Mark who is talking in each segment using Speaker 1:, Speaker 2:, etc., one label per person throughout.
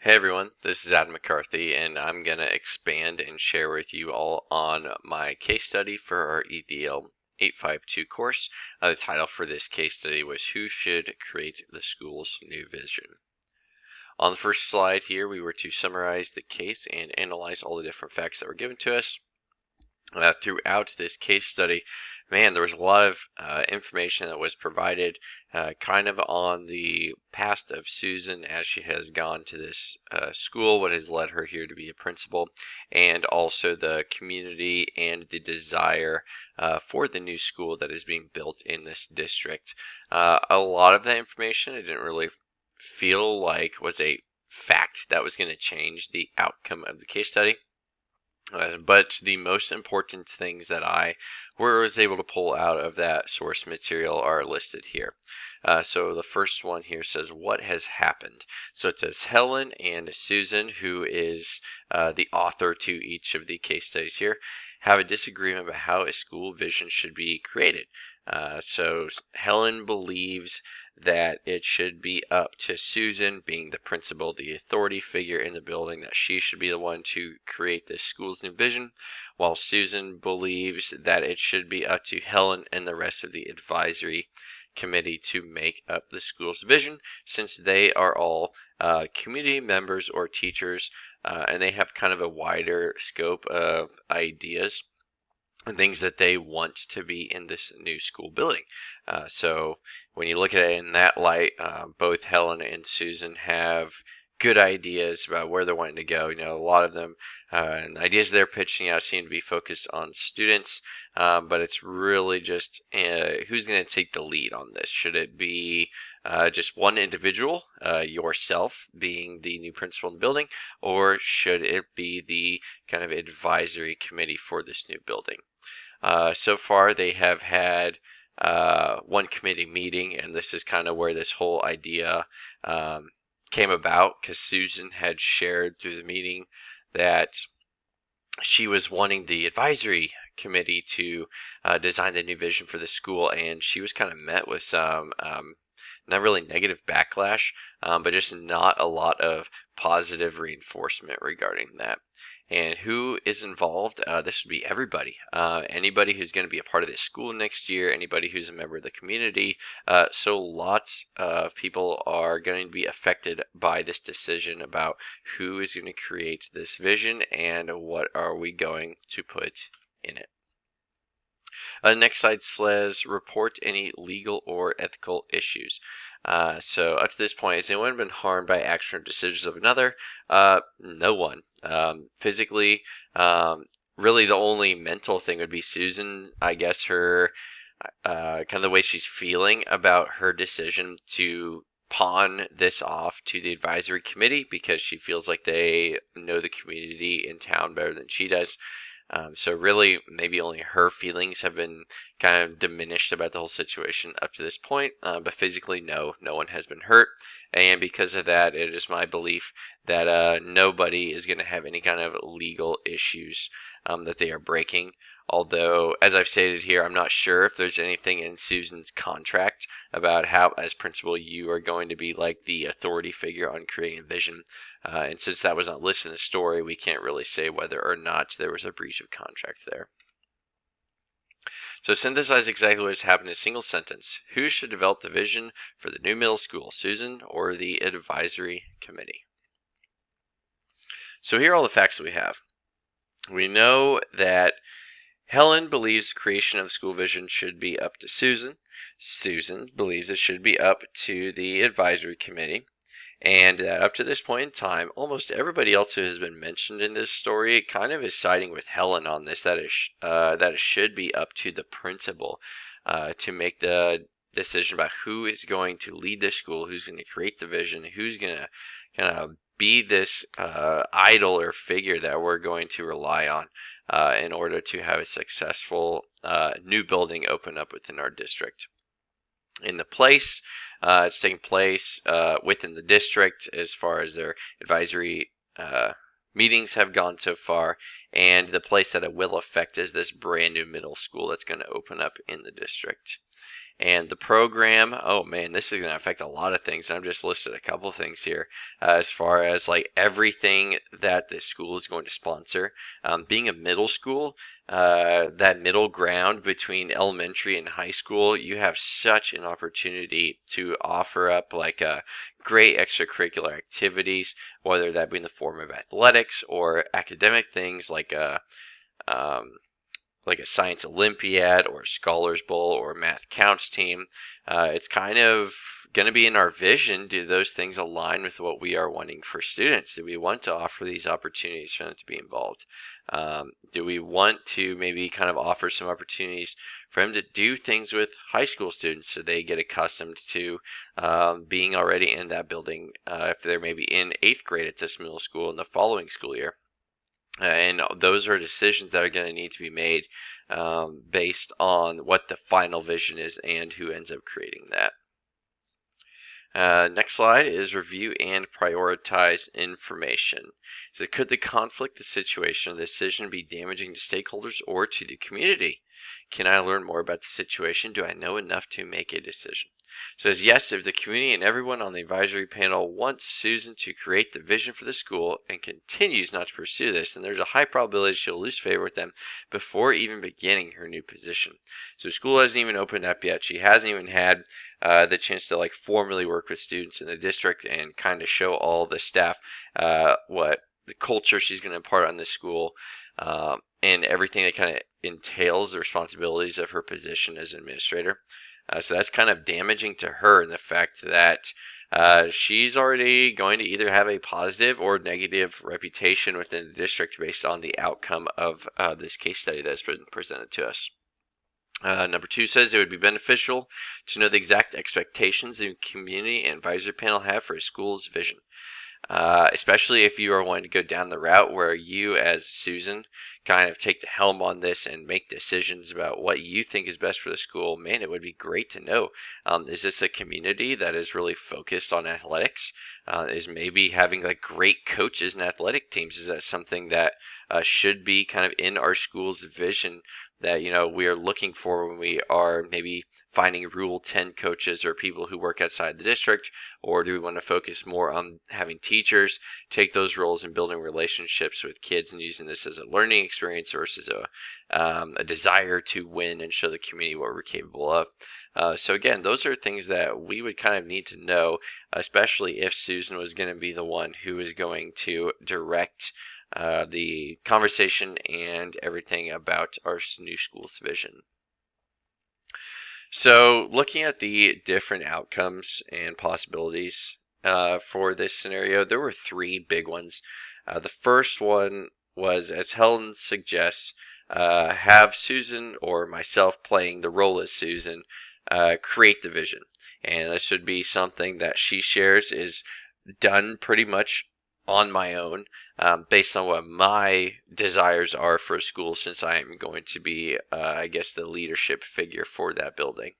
Speaker 1: Hey everyone, this is Adam McCarthy, and I'm going to expand and share with you all on my case study for our EDL 852 course. The title for this case study was Who Should Create the School's New Vision? On the first slide here, we were to summarize the case and analyze all the different facts that were given to us. Throughout this case study, man, there was a lot of information that was provided kind of on the past of Susan as she has gone to this school, what has led her here to be a principal, and also the community and the desire for the new school that is being built in this district. A lot of that information I didn't really feel like was a fact that was going to change the outcome of the case study. But the most important things that I was able to pull out of that source material are listed here. So the first one here says, what has happened? So it says Helen and Susan, who is the author to each of the case studies here, have a disagreement about how a school vision should be created. So Helen believes that it should be up to Susan, being the principal, the authority figure in the building, that she should be the one to create this school's new vision, while Susan believes that it should be up to Helen and the rest of the advisory committee to make up the school's vision, since they are all community members or teachers, and they have kind of a wider scope of ideas and things that they want to be in this new school building. So when you look at it in that light, both Helen and Susan have good ideas about where they're wanting to go. A lot of them and ideas they're pitching out seem to be focused on students, but it's really just who's going to take the lead on this. Should it be just one individual, yourself being the new principal in the building, or should it be the kind of advisory committee for this new building? So far, they have had one committee meeting, and this is kind of where this whole idea came about, because Susan had shared through the meeting that she was wanting the advisory committee to design the new vision for the school, and she was kind of met with some not really negative backlash, but just not a lot of positive reinforcement regarding that. And who is involved? This would be everybody. Anybody who's going to be a part of this school next year, anybody who's a member of the community. So lots of people are going to be affected by this decision about who is going to create this vision and what are we going to put in it. Next slide says, report any legal or ethical issues. So up to this point, has anyone been harmed by action or decisions of another? No one. Physically, really the only mental thing would be Susan. I guess her kind of the way she's feeling about her decision to pawn this off to the advisory committee, because she feels like they know the community in town better than she does. So really, maybe only her feelings have been kind of diminished about the whole situation up to this point. But physically, no one has been hurt. And because of that, it is my belief that nobody is going to have any kind of legal issues that they are breaking. Although, as I've stated here, I'm not sure if there's anything in Susan's contract about how, as principal, you are going to be like the authority figure on creating a vision. And since that was not listed in the story, we can't really say whether or not there was a breach of contract there. So synthesize exactly what has happened in a single sentence. Who should develop the vision for the new middle school, Susan or the advisory committee? So here are all the facts that we have. We know that Helen believes the creation of school vision should be up to Susan. Susan believes it should be up to the advisory committee. And up to this point in time, almost everybody else who has been mentioned in this story kind of is siding with Helen on this, that it should be up to the principal to make the decision about who is going to lead the school, who's going to create the vision, who's going to kind of be this idol or figure that we're going to rely on in order to have a successful new building open up within our district. In the place, it's taking place within the district as far as their advisory meetings have gone so far, and the place that it will affect is this brand new middle school that's going to open up in the district. And the program, oh man, this is going to affect a lot of things. I've just listed a couple things here as far as like everything that this school is going to sponsor. Being a middle school, that middle ground between elementary and high school, you have such an opportunity to offer up like great extracurricular activities, whether that be in the form of athletics or academic things um, like a science Olympiad or a Scholars Bowl or a math counts team. It's kind of going to be in our vision. Do those things align with what we are wanting for students? Do we want to offer these opportunities for them to be involved? Do we want to maybe kind of offer some opportunities for them to do things with high school students so they get accustomed to being already in that building if they're maybe in 8th grade at this middle school in the following school year? And those are decisions that are going to need to be made based on what the final vision is and who ends up creating that. Next slide is review and prioritize information. So could the conflict, the situation, or the decision be damaging to stakeholders or to the community? Can I learn more about the situation? Do I know enough to make a decision? It says yes, if the community and everyone on the advisory panel wants Susan to create the vision for the school and continues not to pursue this, then there's a high probability she'll lose favor with them before even beginning her new position. So school hasn't even opened up yet. She hasn't even had the chance to like formally work with students in the district and kind of show all the staff what the culture she's going to impart on the school and everything that kind of entails the responsibilities of her position as administrator. So that's kind of damaging to her in the fact that she's already going to either have a positive or negative reputation within the district based on the outcome of this case study that's been presented to us. Number 2 says it would be beneficial to know the exact expectations the community and advisory panel have for a school's vision. Especially if you are wanting to go down the route where you, as Susan, kind of take the helm on this and make decisions about what you think is best for the school. Man, it would be great to know. Is this a community that is really focused on athletics? Is maybe having like great coaches and athletic teams? Is that something that should be kind of in our school's vision that we are looking for when we are maybe finding Rule 10 coaches or people who work outside the district? Or do we want to focus more on having teachers take those roles and building relationships with kids and using this as a learning experience versus a desire to win and show the community what we're capable of? So again, those are things that we would kind of need to know, especially if Susan was going to be the one who is going to direct the conversation and everything about our new school's vision. So looking at the different outcomes and possibilities for this scenario, there were 3 big ones. The first one was, as Helen suggests, have Susan or myself playing the role as Susan create the vision. And this should be something that she shares is done pretty much on my own based on what my desires are for a school, since I am going to be, I guess, the leadership figure for that building.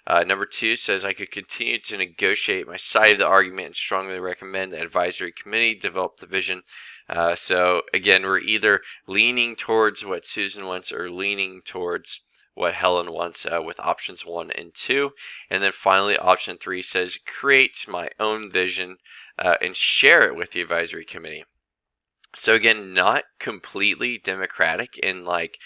Speaker 1: Number 2 says I could continue to negotiate my side of the argument and strongly recommend the advisory committee develop the vision. So again, we're either leaning towards what Susan wants or leaning towards what Helen wants with options 1 and 2. And then finally, option 3 says create my own vision and share it with the advisory committee. So again, not completely democratic in like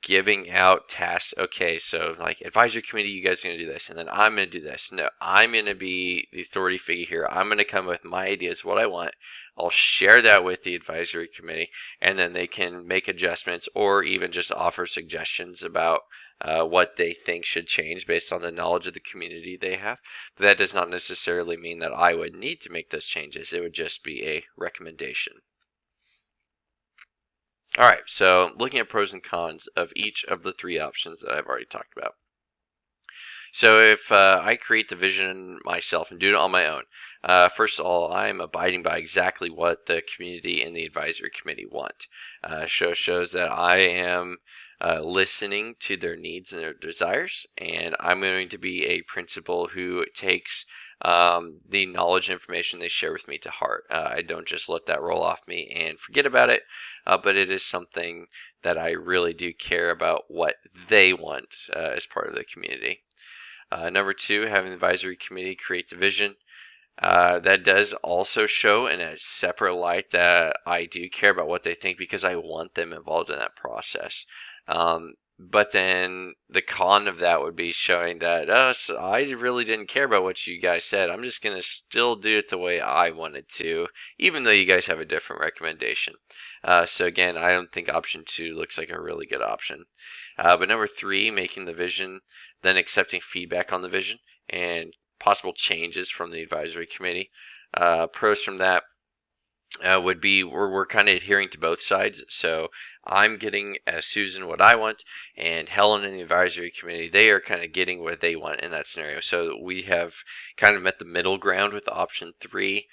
Speaker 1: giving out tasks. Okay, so like advisory committee, you guys are going to do this, and then I'm going to do this. No, I'm going to be the authority figure here. I'm going to come with my ideas, what I want. I'll share that with the advisory committee, and then they can make adjustments or even just offer suggestions about what they think should change based on the knowledge of the community they have. But that does not necessarily mean that I would need to make those changes. It would just be a recommendation. All right, so looking at pros and cons of each of the 3 options that I've already talked about. So if I create the vision myself and do it on my own, first of all, I'm abiding by exactly what the community and the advisory committee want. Shows that I am listening to their needs and their desires, and I'm going to be a principal who takes the knowledge and information they share with me to heart. I don't just let that roll off me and forget about it, but it is something that I really do care about what they want as part of the community. Number two, having the advisory committee create the vision. That does also show in a separate light that I do care about what they think because I want them involved in that process. But then the con of that would be showing that so I really didn't care about what you guys said. I'm just going to still do it the way I wanted to, even though you guys have a different recommendation. So again, I don't think option two looks like a really good option. But number three, making the vision, then accepting feedback on the vision and possible changes from the advisory committee. Pros from that would be we're kind of adhering to both sides. So I'm getting, as Susan, what I want, and Helen and the advisory committee, they are kind of getting what they want in that scenario. So we have kind of met the middle ground with option three.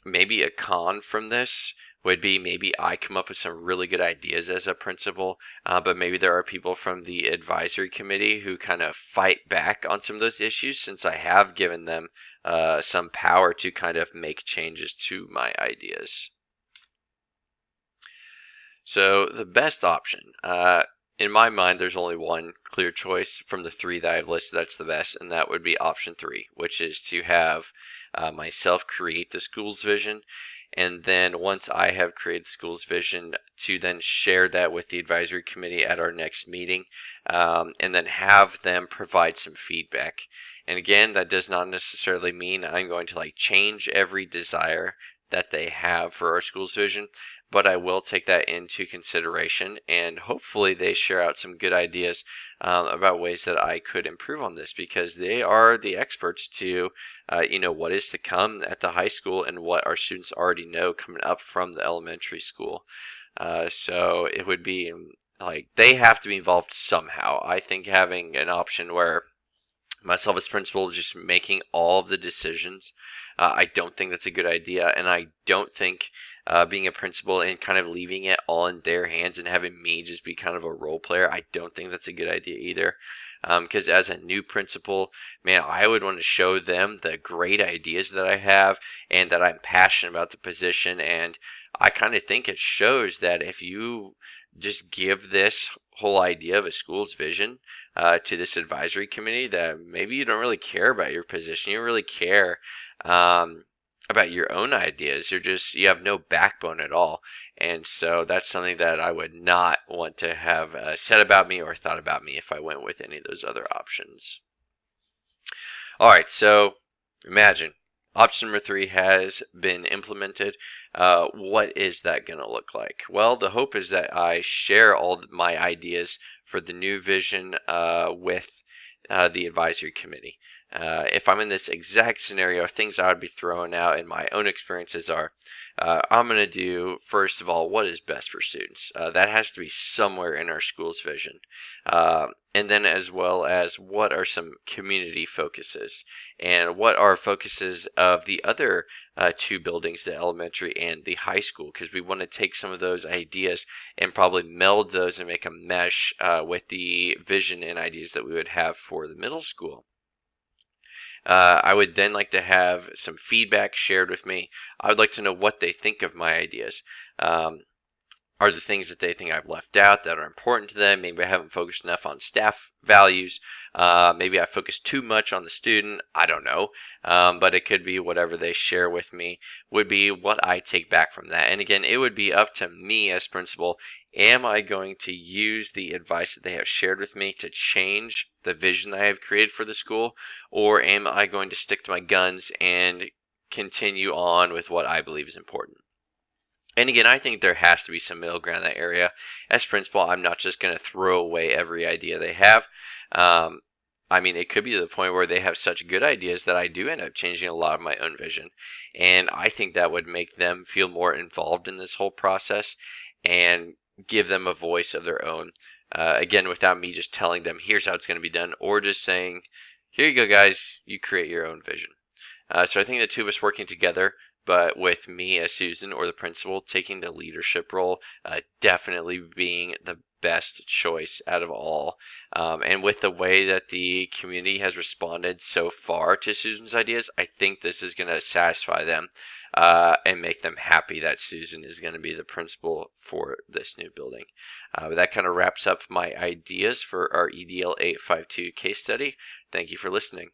Speaker 1: Maybe a con from this would be maybe I come up with some really good ideas as a principal, but maybe there are people from the advisory committee who kind of fight back on some of those issues since I have given them some power to kind of make changes to my ideas. So the best option, in my mind, there's only one clear choice from the three that I've listed that's the best, and that would be option three, which is to have myself create the school's vision. And then once I have created the school's vision, to then share that with the advisory committee at our next meeting, and then have them provide some feedback. And again, that does not necessarily mean I'm going to like change every desire that they have for our school's vision, but I will take that into consideration, and hopefully they share out some good ideas about ways that I could improve on this, because they are the experts to what is to come at the high school and what our students already know coming up from the elementary school. So it would be like they have to be involved somehow. I think having an option where myself as principal just making all of the decisions, I don't think that's a good idea, and I don't think being a principal and kind of leaving it all in their hands and having me just be kind of a role player, I don't think that's a good idea either. Because as a new principal, man, I would want to show them the great ideas that I have and that I'm passionate about the position. And I kind of think it shows that if you just give this whole idea of a school's vision to this advisory committee, that maybe you don't really care about your position. You don't really care about your own ideas. You have no backbone at all. And so that's something that I would not want to have said about me or thought about me if I went with any of those other options. All right, so imagine option number three has been implemented. What is that going to look like? Well, the hope is that I share all my ideas for the new vision with the advisory committee. If I'm in this exact scenario, things I would be throwing out in my own experiences are, I'm going to do, first of all, what is best for students. That has to be somewhere in our school's vision. And then as well as what are some community focuses and what are focuses of the other two buildings, the elementary and the high school, because we want to take some of those ideas and probably meld those and make a mesh with the vision and ideas that we would have for the middle school. I would then like to have some feedback shared with me. I would like to know what they think of my ideas. Are the things that they think I've left out that are important to them? Maybe I haven't focused enough on staff values. Maybe I focused too much on the student. I don't know. But it could be whatever they share with me would be what I take back from that. And again, it would be up to me as principal. Am I going to use the advice that they have shared with me to change the vision that I have created for the school? Or am I going to stick to my guns and continue on with what I believe is important? And again, I think there has to be some middle ground in that area. As principal, I'm not just going to throw away every idea they have. I mean, it could be to the point where they have such good ideas that I do end up changing a lot of my own vision. And I think that would make them feel more involved in this whole process and give them a voice of their own. Again, without me just telling them, here's how it's going to be done, or just saying, here you go, guys, you create your own vision. So I think the two of us working together, but with me as Susan or the principal taking the leadership role, definitely being the best choice out of all. And with the way that the community has responded so far to Susan's ideas, I think this is going to satisfy them and make them happy that Susan is going to be the principal for this new building. That kind of wraps up my ideas for our EDL 852 case study. Thank you for listening.